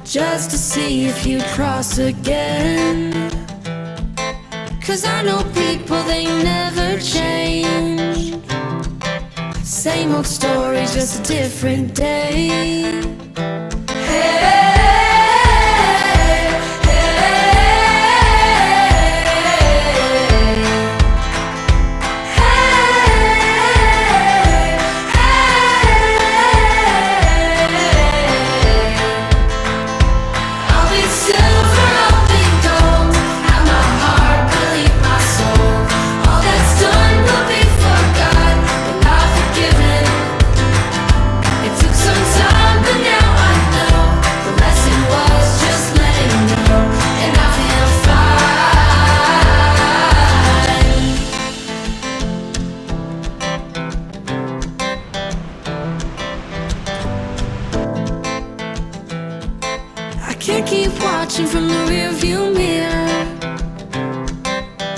just to see if you'd cross again. 'Cause I know people, they never change. Same old story, just a different day. Can't keep watching from the rearview mirror,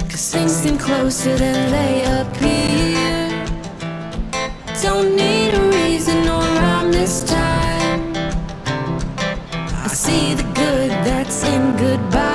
'cause things seem closer than they appear. Don't need a reason or rhyme this time. I see the good that's in goodbye.